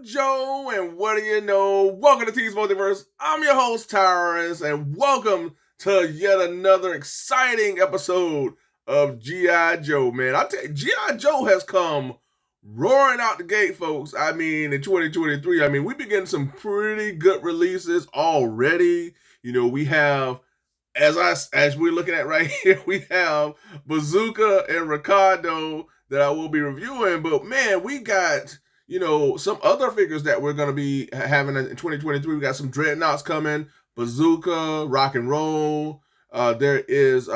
Joe, and what do you know? Welcome to T's Multiverse. I'm your host, Tyrus, and welcome to yet another exciting episode of G.I. Joe, man. I tell you, G.I. Joe has come roaring out the gate, folks. I mean, in 2023, we've been getting some pretty good releases already. We have, as we're looking at right here, we have Bazooka and Recondo that I will be reviewing, but man, we got some other figures that we're going to be having in 2023. We got some Dreadnoughts coming, Bazooka, Rock and Roll. There is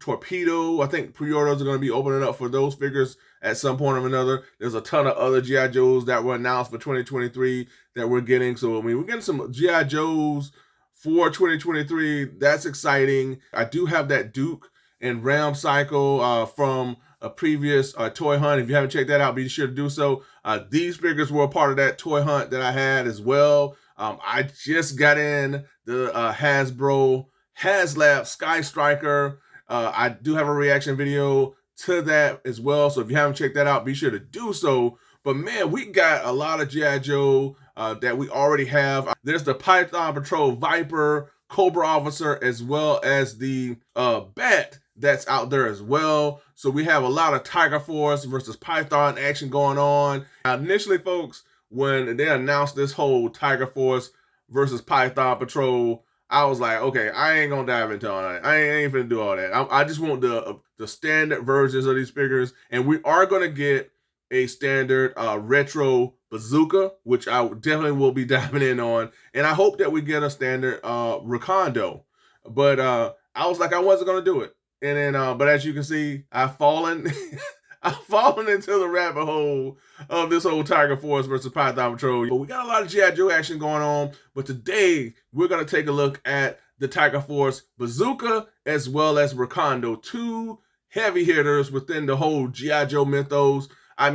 Torpedo. I think pre-orders are going to be opening up for those figures at some point or another. There's a ton of other G.I. Joes that were announced for 2023 that we're getting. So, we're getting some G.I. Joes for 2023. That's exciting. I do have that Duke and Ram Cycle from a previous toy hunt. If you haven't checked that out, be sure to do so. These figures were a part of that toy hunt that I had as well. I just got in the Hasbro HasLab Sky Striker. I do have a reaction video to that as well. So if you haven't checked that out, be sure to do so. But man, we got a lot of G.I. Joe that we already have. There's the Python Patrol Viper, Cobra Officer, as well as the B.A.T that's out there as well. So we have a lot of Tiger Force versus Python action going on. Initially, folks, when they announced this whole Tiger Force versus Python Patrol, I was like, okay, I ain't gonna dive into all that. I ain't finna do all that. I just want the standard versions of these figures, and we are gonna get a standard retro Bazooka, which I definitely will be diving in on, and I hope that we get a standard Recondo. But I was like, I wasn't gonna do it. And then, but as you can see, I've fallen into the rabbit hole of this whole Tiger Force versus Python Patrol. But we got a lot of G.I. Joe action going on. But today, we're going to take a look at the Tiger Force Bazooka as well as Recondo. Two heavy hitters within the whole G.I. Joe mythos. I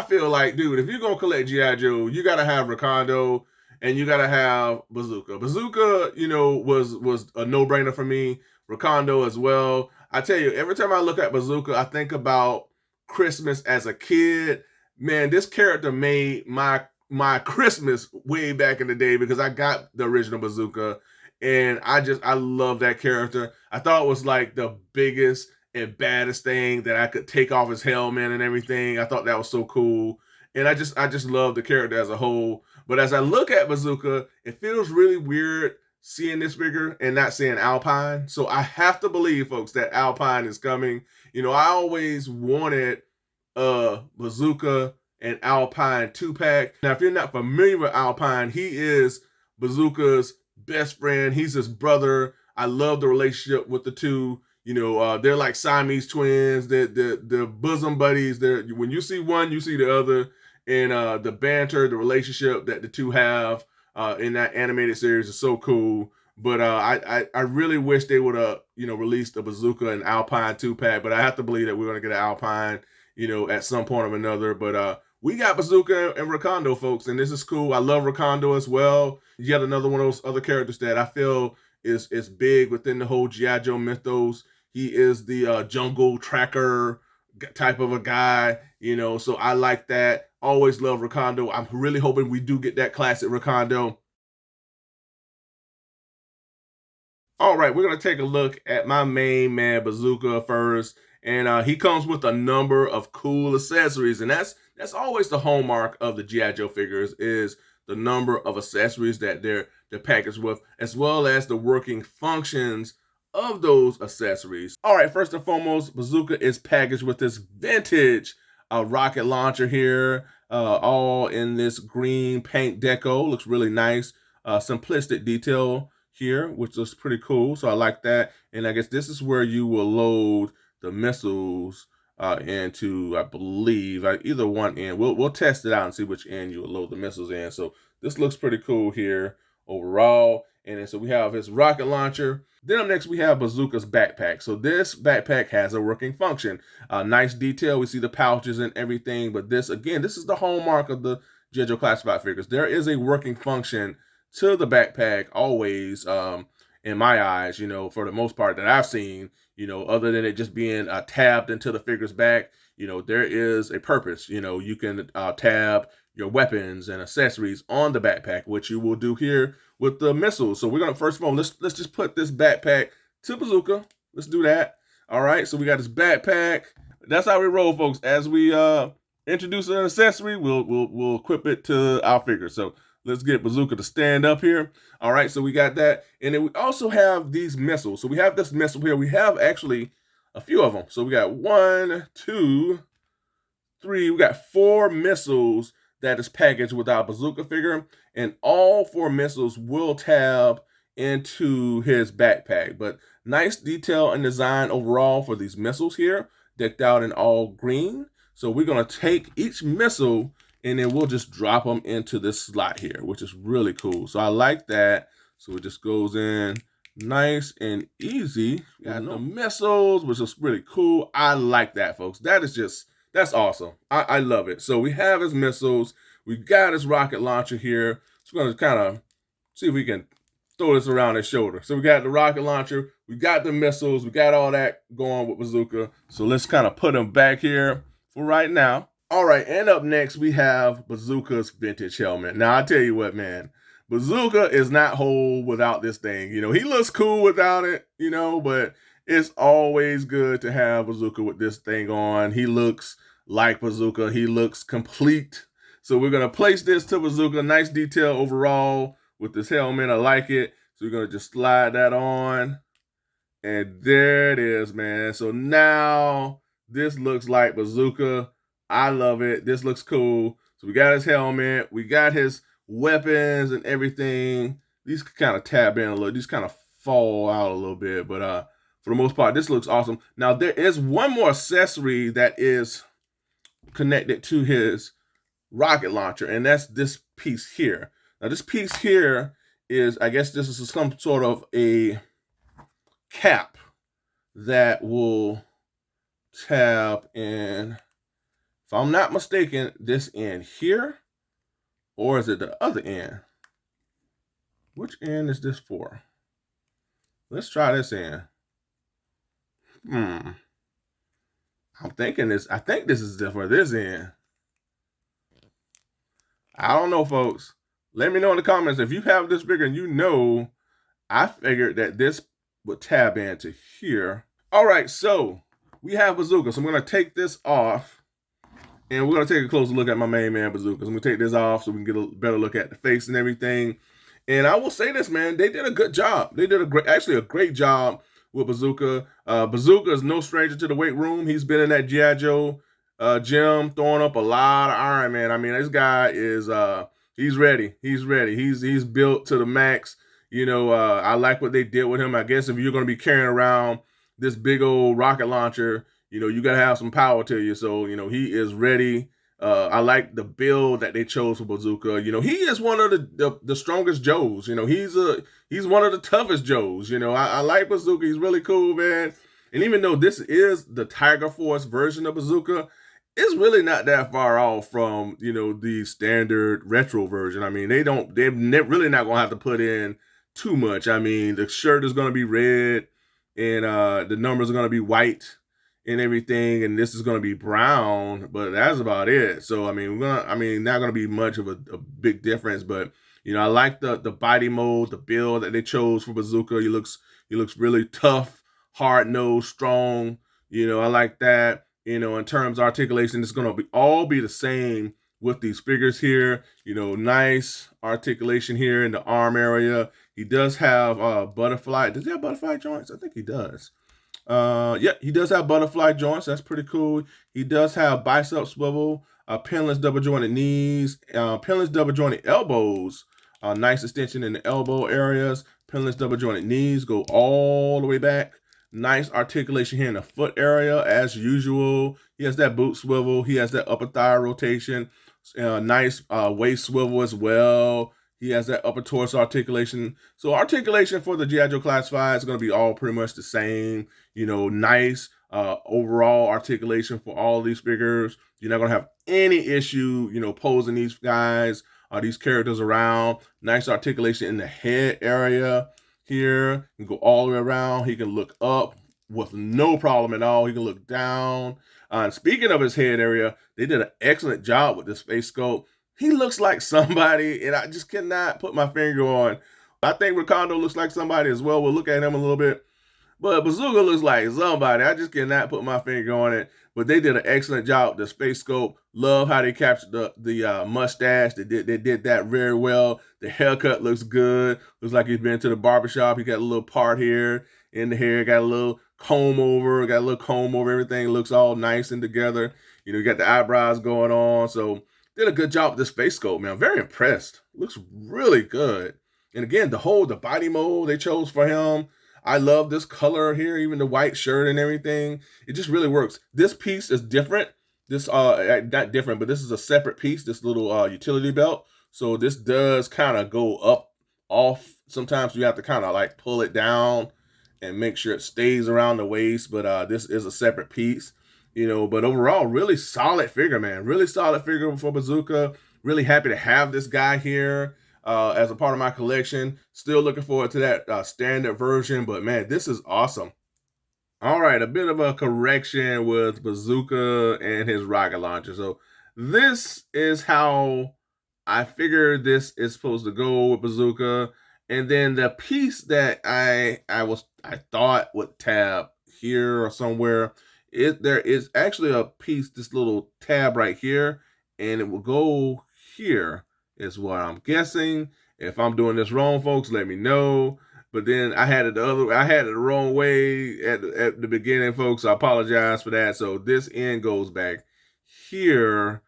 feel like, dude, if you're going to collect G.I. Joe, you got to have Recondo and you got to have Bazooka. Bazooka, was a no-brainer for me. Recondo as well. I tell you, every time I look at Bazooka, I think about Christmas as a kid. Man, this character made my Christmas way back in the day because I got the original Bazooka, and I love that character. I thought it was like the biggest and baddest thing that I could take off his helmet and everything. I thought that was so cool, and I just love the character as a whole. But as I look at Bazooka, it feels really weird seeing this figure and not seeing Alpine. So I have to believe, folks, that Alpine is coming. I always wanted a Bazooka and Alpine 2-pack. Now, if you're not familiar with Alpine, he is Bazooka's best friend. He's his brother. I love the relationship with the two. They're like Siamese twins. They're bosom buddies. When you see one, you see the other. And the banter, the relationship that the two have in that animated series is so cool. But I really wish they would have released a Bazooka and Alpine 2-pack. But I have to believe that we're gonna get an Alpine at some point or another. But we got Bazooka and Recondo, folks, and this is cool. I love Recondo as well. Yet another one of those other characters that I feel is big within the whole G.I. Joe mythos. He is the jungle tracker type of a guy, so I like that. Always love Recondo. I'm really hoping we do get that classic Recondo. All right, we're going to take a look at my main man, Bazooka, first. And he comes with a number of cool accessories. And that's always the hallmark of the G.I. Joe figures, is the number of accessories that they're packaged with, as well as the working functions of those accessories. All right, first and foremost, Bazooka is packaged with this vintage rocket launcher here, all in this green paint deco. Looks really nice. Simplistic detail here, which looks pretty cool. So I like that. And I guess this is where you will load the missiles into, I believe, either one end. We'll test it out and see which end you will load the missiles in. So this looks pretty cool here overall. And then so we have his rocket launcher. Then up next we have Bazooka's backpack. So this backpack has a working function. Nice detail. We see the pouches and everything. But this, again, this is the hallmark of the G.I. Joe classified figures. There is a working function to the backpack always, in my eyes, for the most part that I've seen, other than it just being tabbed into the figure's back. there is a purpose. You can tab your weapons and accessories on the backpack, which you will do here with the missiles. So we're gonna, first of all, let's just put this backpack to Bazooka. Let's do that. All right, so we got this backpack. That's how we roll, folks. As we introduce an accessory, we'll equip it to our figure. So let's get Bazooka to stand up here. All right, so we got that. And then we also have these missiles. So we have this missile here. We have actually a few of them. So we got 1, 2, 3. We got 4 missiles that is packaged with our Bazooka figure. And all 4 missiles will tab into his backpack. But nice detail and design overall for these missiles here, decked out in all green. So we're going to take each missile and then we'll just drop them into this slot here, which is really cool. So I like that. So it just goes in nice and easy. Got the missiles, which is really cool. I like that, folks. That's awesome. I love it. So we have his missiles. We got his rocket launcher here. So we're going to kind of see if we can throw this around his shoulder. So we got the rocket launcher. We got the missiles. We got all that going with Bazooka. So let's kind of put him back here for right now. All right, and up next, we have Bazooka's vintage helmet. Now, I tell you what, man, Bazooka is not whole without this thing. He looks cool without it, but it's always good to have Bazooka with this thing on. He looks like Bazooka. He looks complete. So we're going to place this to Bazooka. Nice detail overall with this helmet. I like it. So we're going to just slide that on. And there it is, man. So now this looks like Bazooka. I love it. This looks cool. So we got his helmet. We got his weapons and everything. These kind of tab in a little. These kind of fall out a little bit. But for the most part, this looks awesome. Now, there is one more accessory that is connected to his rocket launcher. And that's this piece here. Now, this piece here is, I guess this is some sort of a cap that will tab in, if I'm not mistaken, this end here, or is it the other end? Which end is this for? Let's try this end. I think this is for this end. I don't know, folks. Let me know in the comments if you have this figure and I figured that this would tab into here. All right, so we have Bazooka. So I'm going to take this off. And we're going to take a closer look at my main man, Bazooka. So I'm going to take this off so we can get a better look at the face and everything. And I will say this, man, they did a good job. They did actually a great job with Bazooka. Bazooka is no stranger to the weight room. He's been in that G.I. Joe gym throwing up a lot of iron, man. I mean, this guy is, he's ready. He's ready. He's built to the max. I like what they did with him. I guess if you're going to be carrying around this big old rocket launcher, you got to have some power to you. So, he is ready. I like the build that they chose for Bazooka. He is one of the strongest Joes. He's one of the toughest Joes. I like Bazooka. He's really cool, man. And even though this is the Tiger Force version of Bazooka, it's really not that far off from, the standard retro version. I mean, they're really not going to have to put in too much. I mean, the shirt is going to be red and the numbers are going to be white and everything, and this is going to be brown, but that's about it. So, I mean, not going to be much of a big difference, but, I like the body mold, the build that they chose for Bazooka. He looks really tough, hard-nosed, strong. I like that. In terms of articulation, it's going to all be the same with these figures here. Nice articulation here in the arm area. He does have butterfly. Does he have butterfly joints? I think he does. Yeah, he does have butterfly joints. That's pretty cool. He does have bicep swivel, pinless double jointed knees, pinless double jointed elbows. Nice extension in the elbow areas. Pinless double jointed knees go all the way back. Nice articulation here in the foot area as usual. He has that boot swivel. He has that upper thigh rotation. Nice waist swivel as well. He has that upper torso articulation. So articulation for the G.I. Joe Classified is going to be all pretty much the same. Nice overall articulation for all of these figures. You're not going to have any issue, posing these guys or these characters around. Nice articulation in the head area here. You can go all the way around. He can look up with no problem at all. He can look down. And speaking of his head area, they did an excellent job with this face sculpt. He looks like somebody, and I just cannot put my finger on. I think Recondo looks like somebody as well. We'll look at him a little bit. But Bazooka looks like somebody. I just cannot put my finger on it. But they did an excellent job. The space scope. Love how they captured the mustache. They did that very well. The haircut looks good. Looks like he's been to the barbershop. He got a little part here in the hair. Got a little comb over. Got a little comb over. Everything looks all nice and together. You got the eyebrows going on. So did a good job with the space scope, man. I'm very impressed. Looks really good. And again, the body mold they chose for him. I love this color here, even the white shirt and everything. It just really works. This piece is different. This not different, but this is a separate piece, this little utility belt. So this does kind of go up off. Sometimes you have to kind of like pull it down and make sure it stays around the waist, but this is a separate piece. But overall, really solid figure, man. Really solid figure for Bazooka. Really happy to have this guy here. As a part of my collection. Still looking forward to that standard version, but man, this is awesome. All right, a bit of a correction with Bazooka and his rocket launcher. So this is how I figured this is supposed to go with Bazooka. And then the piece that I thought would tab here or somewhere, there is actually a piece, this little tab right here, and it will go here is what I'm guessing. If I'm doing this wrong, folks, let me know. But then I had it the wrong way at the beginning, folks. So I apologize for that. So this end goes back here,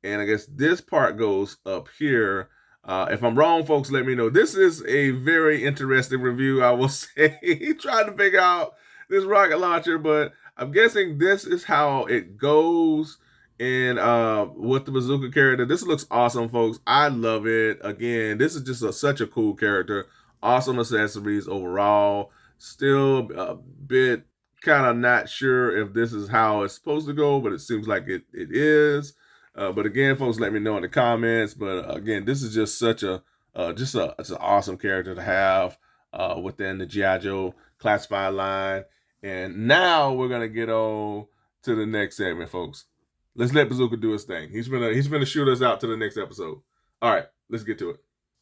and I guess this part goes up here. If I'm wrong, folks, let me know. This is a very interesting review, I will say. Trying to figure out this rocket launcher, but I'm guessing this is how it goes. And with the Bazooka character, this looks awesome, folks. I love it. Again, this is just such a cool character. Awesome accessories overall. Still a bit kind of not sure if this is how it's supposed to go, but it seems like it is. But again, folks, let me know in the comments. But again, this is just such it's an awesome character to have within the G.I. Joe classified line. And now we're gonna get on to the next segment, folks. Let's let Bazooka do his thing. He's gonna shoot us out to the next episode. All right, let's get to it.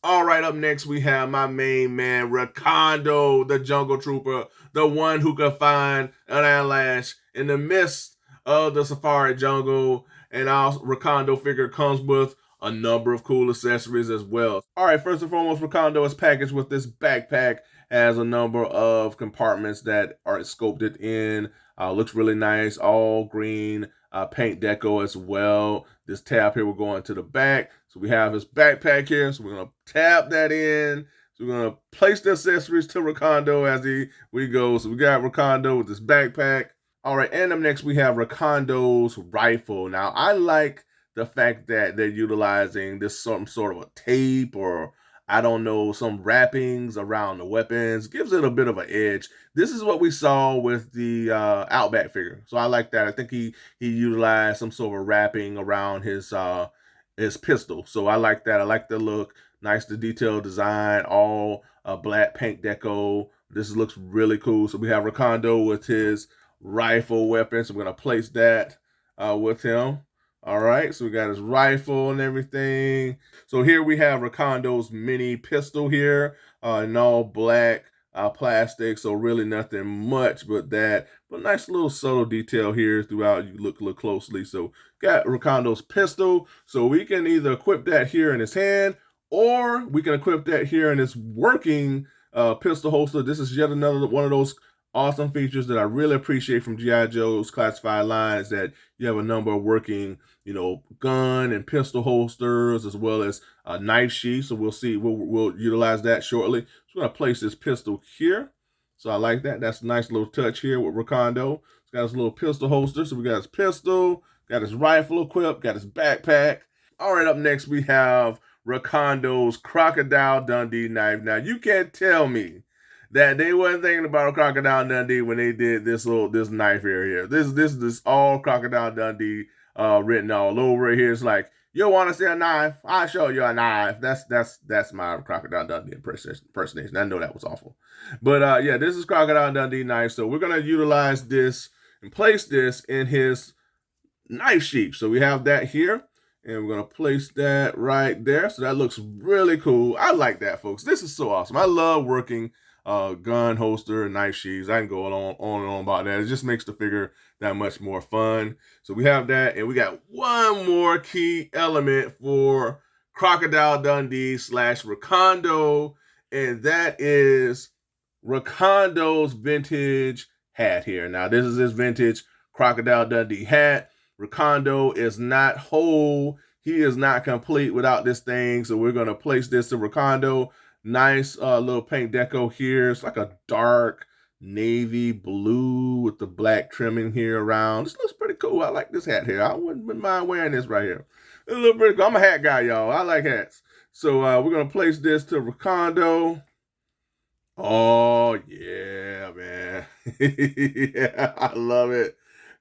All right, up next we have my main man, Recondo, the Jungle Trooper, the one who could find an eyelash in the midst of the safari jungle. And our Recondo figure comes with a number of cool accessories as well. All right, first and foremost, Recondo is packaged with this backpack. Has a number of compartments that are sculpted in. Looks really nice, all green. Paint deco as well. This tab here will go into the back. So we have his backpack here. So we're going to tab that in. So we're going to place the accessories to Recondo as we go. So we got Recondo with this backpack. All right, and up next we have Recondo's rifle. Now, I like the fact that they're utilizing this some sort of a tape or I don't know, some wrappings around the weapons. Gives it a bit of an edge. This is what we saw with the Outback figure. So I like that. I think he utilized some sort of wrapping around his pistol. So I like that. I like the look. Nice, the detailed design, all black paint deco. This looks really cool. So we have Recondo with his rifle weapon. So we're going to place that with him. All right, so we got his rifle and everything. So here we have Recondo's mini pistol here in all black plastic. So really nothing much but that. But nice little subtle detail here throughout. You look closely. So got Recondo's pistol. So we can either equip that here in his hand or we can equip that here in his working pistol holster. This is yet another one of those awesome features that I really appreciate from G.I. Joe's classified lines, that you have a number of working, gun and pistol holsters as well as knife sheaths. So we'll see, we'll utilize that shortly. So we're going to place this pistol here. So I like that. That's a nice little touch here with Recondo. It's got his little pistol holster. So we got his pistol, got his rifle equipped, got his backpack. All right, up next we have Recondo's Crocodile Dundee knife. Now you can't tell me that they wasn't thinking about a Crocodile Dundee when they did this knife here. This all Crocodile Dundee written all over it here. It's like, you want to see a knife? I'll show you a knife. That's my Crocodile Dundee impersonation. I know that was awful, but yeah, this is Crocodile Dundee knife. So we're gonna utilize this and place this in his knife sheath. So we have that here, and we're going to place that right there. So that looks really cool. I like that, folks. This is so awesome. I love working gun holster and knife sheaths. I can go on and on about that. It just makes the figure that much more fun. So we have that, and we got one more key element for Crocodile Dundee / Recondo, and that is Recondo's vintage hat here. Now, this is his vintage Crocodile Dundee hat. Recondo is not whole. He is not complete without this thing. So we're going to place this to Recondo. Nice little paint deco here. It's like a dark navy blue with the black trimming here around. This looks pretty cool. I like this hat here. I wouldn't mind wearing this right here. It's a little pretty cool. I'm a hat guy, y'all. I like hats. So we're going to place this to Recondo. Oh, yeah, man. Yeah, I love it.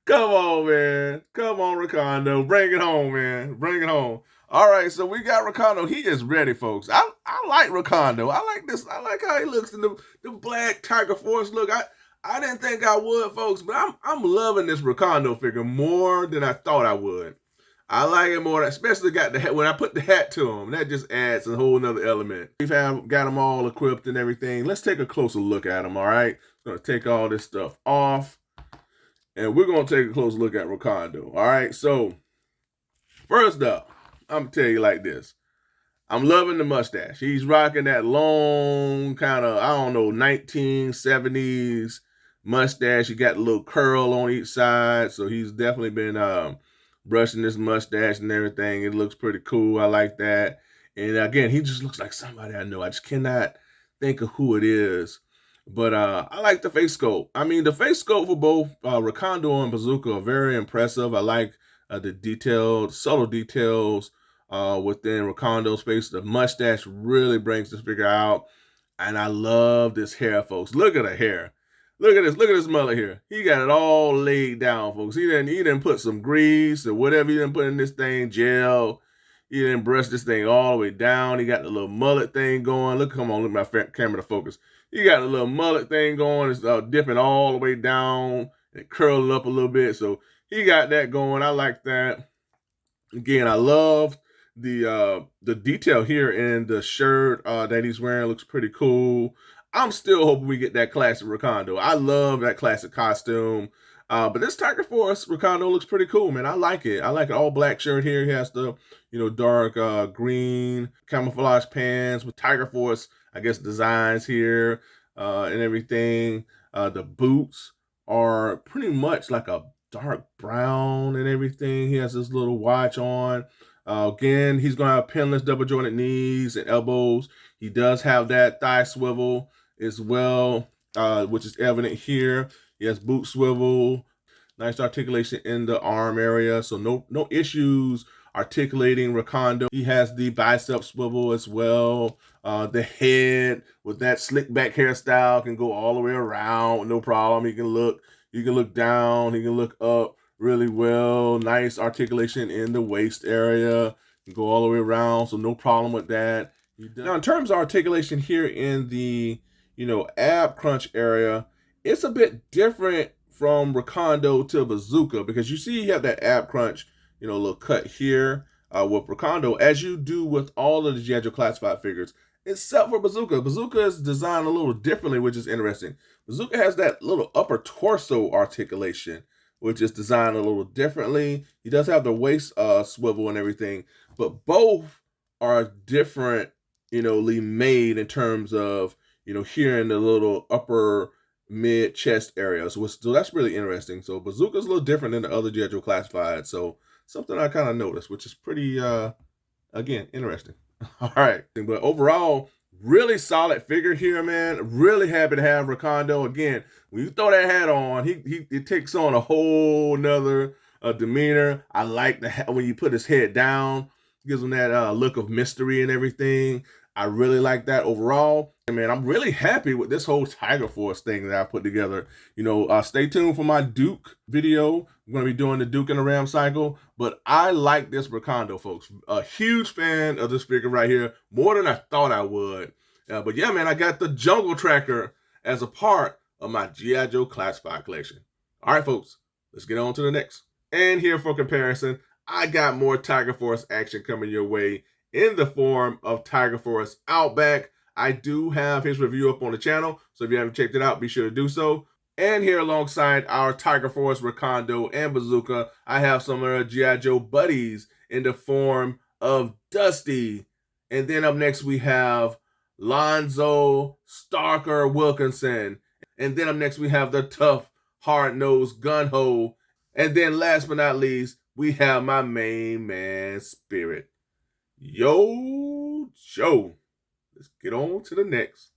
Come on, man. Come on, Recondo. Bring it home, man. Bring it home. All right, so we got Recondo. He is ready, folks. I like Recondo. I like this. I like how he looks in the black Tiger Force look. I didn't think I would, folks, but I'm loving this Recondo figure more than I thought I would. I like it more, especially got the hat. When I put the hat to him, that just adds a whole nother element. We've got them all equipped and everything. Let's take a closer look at them, all right? Gonna take all this stuff off, and we're gonna take a closer look at Recondo, all right? So, first up, I'm gonna tell you like this. I'm loving the mustache. He's rocking that long kind of, I don't know, 1970s mustache. He got a little curl on each side, so he's definitely been brushing this mustache and everything. It looks pretty cool. I like that. And again, he just looks like somebody I know. I just cannot think of who it is. But I like the face sculpt. I mean, the face sculpt for both Recondo and Bazooka are very impressive. I like the subtle details within Recondo's face. The mustache really brings this figure out. And I love this hair, folks. Look at the hair. Look at this mullet here. He got it all laid down, folks. He didn't put some grease or whatever he didn't put in this thing, gel. He didn't brush this thing all the way down. He got the little mullet thing going. Look, come on, look at my camera to focus. He got a little mullet thing going. It's dipping all the way down and curling up a little bit. So he got that going. I like that. Again, I love the detail here in the shirt that he's wearing. Looks pretty cool. I'm still hoping we get that classic Recondo. I love that classic costume. But this Tiger Force Recondo looks pretty cool, man. I like it. I like it. All black shirt here. He has the, dark green camouflage pants with Tiger Force, I guess, designs here and everything. The boots are pretty much like a dark brown and everything. He has this little watch on. Again, he's going to have pinless double jointed knees and elbows. He does have that thigh swivel as well, which is evident here. He has boot swivel, nice articulation in the arm area, so no issues articulating Recondo. He has the bicep swivel as well. The head with that slick back hairstyle can go all the way around, no problem. He can look down, he can look up really well. Nice articulation in the waist area. Can go all the way around, so no problem with that. Now, in terms of articulation here in the, ab crunch area, it's a bit different from Recondo to Bazooka because you see you have that ab crunch, little cut here with Recondo, as you do with all of the G.I. Joe classified figures, except for Bazooka. Bazooka is designed a little differently, which is interesting. Bazooka has that little upper torso articulation, which is designed a little differently. He does have the waist swivel and everything, but both are different, made in terms of, here in the little upper mid chest area. So that's really interesting. So Bazooka's a little different than the other G.I. Joe classified. So something I kind of noticed, which is pretty, again, interesting. All right. But overall, really solid figure here, man. Really happy to have Recondo. Again, when you throw that hat on, he takes on a whole nother demeanor. I like when you put his head down, gives him that look of mystery and everything. I really like that overall. And man, I'm really happy with this whole Tiger Force thing that I put together. Stay tuned for my Duke video. I'm going to be doing the Duke and the Ram cycle. But I like this Recondo, folks. A huge fan of this figure right here. More than I thought I would. But yeah, man, I got the Jungle Tracker as a part of my G.I. Joe Classified collection. All right, folks, let's get on to the next. And here for comparison, I got more Tiger Force action coming your way in the form of Tiger Force Outback. I do have his review up on the channel, so if you haven't checked it out, be sure to do so. And here alongside our Tiger Force, Recondo, and Bazooka, I have some of our G.I. Joe buddies in the form of Dusty. And then up next we have Lonzo Starker Wilkinson. And then up next we have the tough, hard-nosed Gung-Ho. And then last but not least, we have my main man, Spirit. Yo, Joe. Let's get on to the next.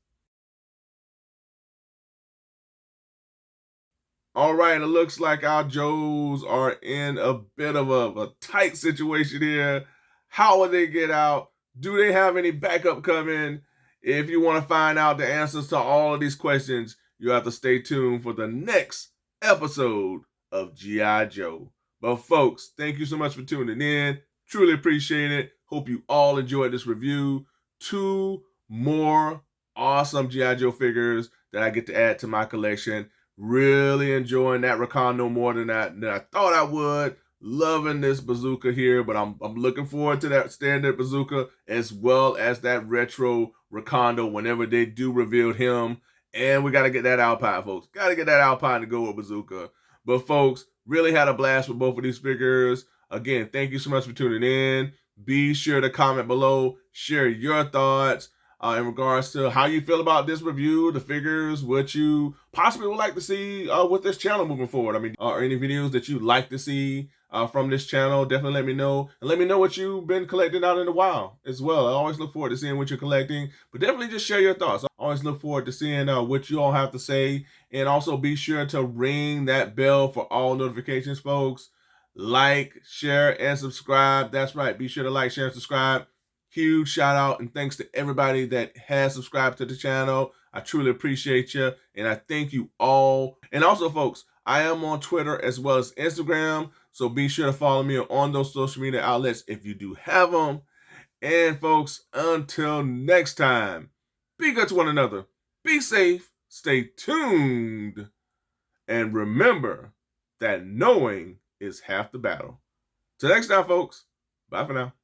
All right, it looks like our Joes are in a bit of a tight situation here. How will they get out? Do they have any backup coming? If you want to find out the answers to all of these questions, you have to stay tuned for the next episode of G.I. Joe. But folks, thank you so much for tuning in. Truly appreciate it. Hope you all enjoyed this review. 2 more awesome G.I. Joe figures that I get to add to my collection. Really enjoying that Recondo more than I thought I would. Loving this Bazooka here, but I'm looking forward to that standard Bazooka as well as that retro Recondo whenever they do reveal him. And we got to get that Alpine, folks. Got to get that Alpine to go with Bazooka. But folks, really had a blast with both of these figures. Again, thank you so much for tuning in. Be sure to comment below, share your thoughts in regards to how you feel about this review, the figures, what you possibly would like to see with this channel moving forward. I mean, are any videos that you'd like to see from this channel? Definitely let me know. And let me know what you've been collecting out in the wild as well. I always look forward to seeing what you're collecting, but definitely just share your thoughts. I always look forward to seeing what you all have to say. And also be sure to ring that bell for all notifications, folks. Like, share, and subscribe. That's right. Be sure to like, share, and subscribe. Huge shout out and thanks to everybody that has subscribed to the channel. I truly appreciate you and I thank you all. And also, folks, I am on Twitter as well as Instagram, so be sure to follow me on those social media outlets if you do have them. And folks, until next time, be good to one another, be safe, stay tuned, and remember that knowing is half the battle. Till next time, folks, bye for now.